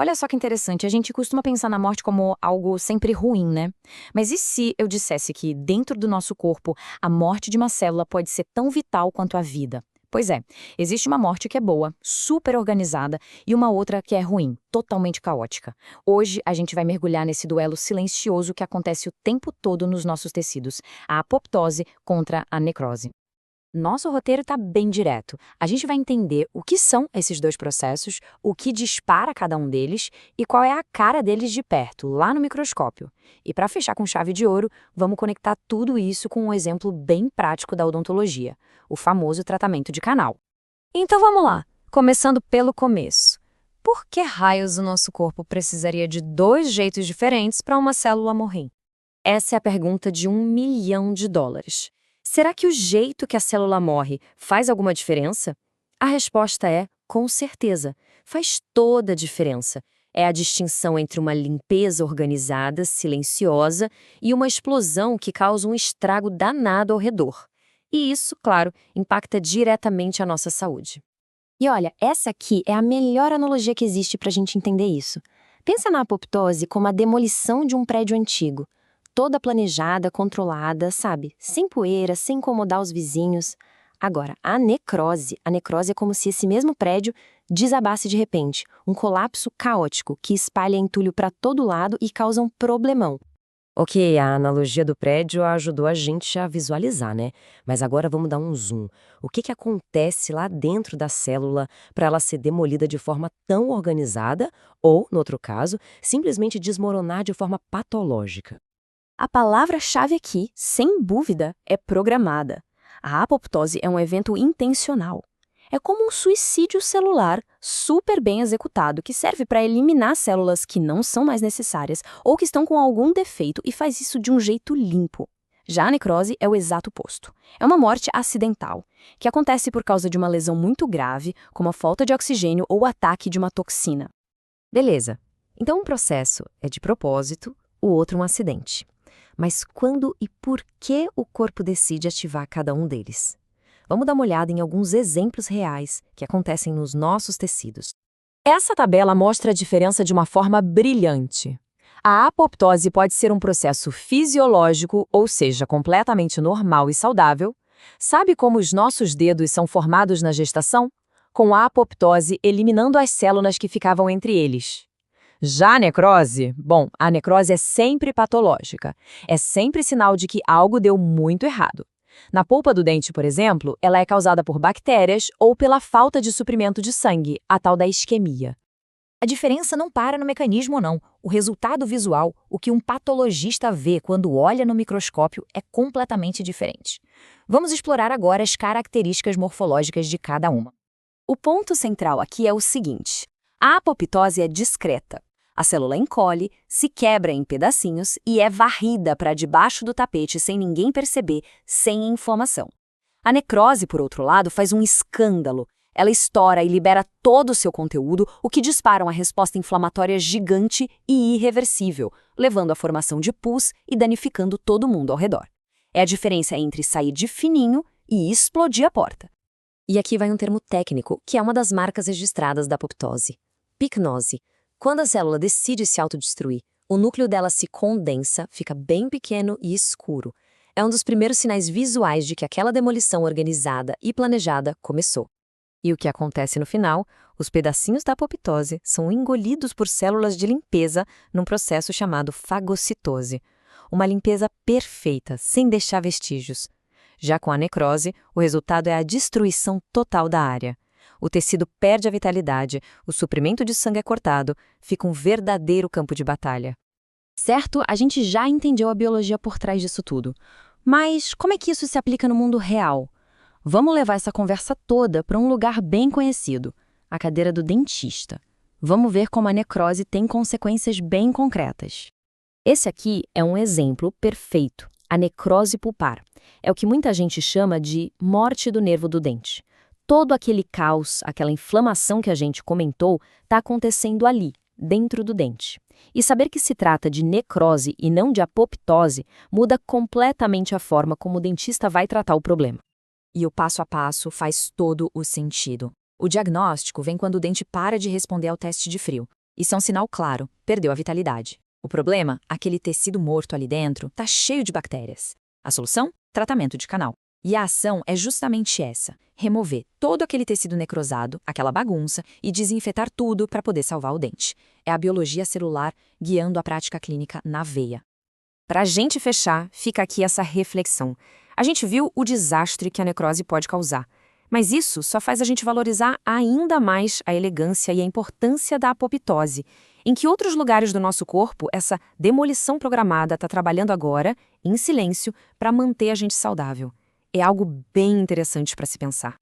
Olha só que interessante, a gente costuma pensar na morte como algo sempre ruim, né? Mas e se eu dissesse que dentro do nosso corpo a morte de uma célula pode ser tão vital quanto a vida? Pois é, existe uma morte que é boa, super organizada, e uma outra que é ruim, totalmente caótica. Hoje a gente vai mergulhar nesse duelo silencioso que acontece o tempo todo nos nossos tecidos, a apoptose contra a necrose. Nosso roteiro está bem direto. A gente vai entender o que são esses dois processos, o que dispara cada um deles e qual é a cara deles de perto, lá no microscópio. E para fechar com chave de ouro, vamos conectar tudo isso com um exemplo bem prático da odontologia, o famoso tratamento de canal. Então vamos lá, começando pelo começo. Por que raios o nosso corpo precisaria de dois jeitos diferentes para uma célula morrer? Essa é a pergunta de US$ 1 milhão. Será que o jeito que a célula morre faz alguma diferença? A resposta é, com certeza, faz toda a diferença. É a distinção entre uma limpeza organizada, silenciosa, e uma explosão que causa um estrago danado ao redor. E isso, claro, impacta diretamente a nossa saúde. E olha, essa aqui é a melhor analogia que existe para a gente entender isso. Pensa na apoptose como a demolição de um prédio antigo. Toda planejada, controlada, sabe? Sem poeira, sem incomodar os vizinhos. Agora, a necrose é como se esse mesmo prédio desabasse de repente. Um colapso caótico que espalha entulho para todo lado e causa um problemão. Ok, a analogia do prédio ajudou a gente a visualizar, né? Mas agora vamos dar um zoom. O que acontece lá dentro da célula para ela ser demolida de forma tão organizada ou, no outro caso, simplesmente desmoronar de forma patológica? A palavra-chave aqui, sem dúvida, é programada. A apoptose é um evento intencional. É como um suicídio celular super bem executado que serve para eliminar células que não são mais necessárias ou que estão com algum defeito e faz isso de um jeito limpo. Já a necrose é o exato oposto. É uma morte acidental, que acontece por causa de uma lesão muito grave, como a falta de oxigênio ou o ataque de uma toxina. Beleza. Então um processo é de propósito, o outro um acidente. Mas quando e por que o corpo decide ativar cada um deles? Vamos dar uma olhada em alguns exemplos reais que acontecem nos nossos tecidos. Essa tabela mostra a diferença de uma forma brilhante. A apoptose pode ser um processo fisiológico, ou seja, completamente normal e saudável. Sabe como os nossos dedos são formados na gestação? Com a apoptose, eliminando as células que ficavam entre eles. Já a necrose? Bom, a necrose é sempre patológica. É sempre sinal de que algo deu muito errado. Na polpa do dente, por exemplo, ela é causada por bactérias ou pela falta de suprimento de sangue, a tal da isquemia. A diferença não para no mecanismo, não. O resultado visual, o que um patologista vê quando olha no microscópio, é completamente diferente. Vamos explorar agora as características morfológicas de cada uma. O ponto central aqui é o seguinte: a apoptose é discreta. A célula encolhe, se quebra em pedacinhos e é varrida para debaixo do tapete sem ninguém perceber, sem inflamação. A necrose, por outro lado, faz um escândalo. Ela estoura e libera todo o seu conteúdo, o que dispara uma resposta inflamatória gigante e irreversível, levando à formação de pus e danificando todo mundo ao redor. É a diferença entre sair de fininho e explodir a porta. E aqui vai um termo técnico, que é uma das marcas registradas da apoptose: picnose. Quando a célula decide se autodestruir, o núcleo dela se condensa, fica bem pequeno e escuro. É um dos primeiros sinais visuais de que aquela demolição organizada e planejada começou. E o que acontece no final? Os pedacinhos da apoptose são engolidos por células de limpeza num processo chamado fagocitose. Uma limpeza perfeita, sem deixar vestígios. Já com a necrose, o resultado é a destruição total da área. O tecido perde a vitalidade, o suprimento de sangue é cortado, fica um verdadeiro campo de batalha. Certo, a gente já entendeu a biologia por trás disso tudo. Mas como é que isso se aplica no mundo real? Vamos levar essa conversa toda para um lugar bem conhecido, a cadeira do dentista. Vamos ver como a necrose tem consequências bem concretas. Esse aqui é um exemplo perfeito, a necrose pulpar. É o que muita gente chama de morte do nervo do dente. Todo aquele caos, aquela inflamação que a gente comentou, está acontecendo ali, dentro do dente. E saber que se trata de necrose e não de apoptose muda completamente a forma como o dentista vai tratar o problema. E o passo a passo faz todo o sentido. O diagnóstico vem quando o dente para de responder ao teste de frio. Isso é um sinal claro, perdeu a vitalidade. O problema, aquele tecido morto ali dentro, está cheio de bactérias. A solução? Tratamento de canal. E a ação é justamente essa: remover todo aquele tecido necrosado, aquela bagunça, e desinfetar tudo para poder salvar o dente. É a biologia celular guiando a prática clínica na veia. Para a gente fechar, fica aqui essa reflexão. A gente viu o desastre que a necrose pode causar, mas isso só faz a gente valorizar ainda mais a elegância e a importância da apoptose. Em que outros lugares do nosso corpo essa demolição programada está trabalhando agora, em silêncio, para manter a gente saudável? É algo bem interessante para se pensar.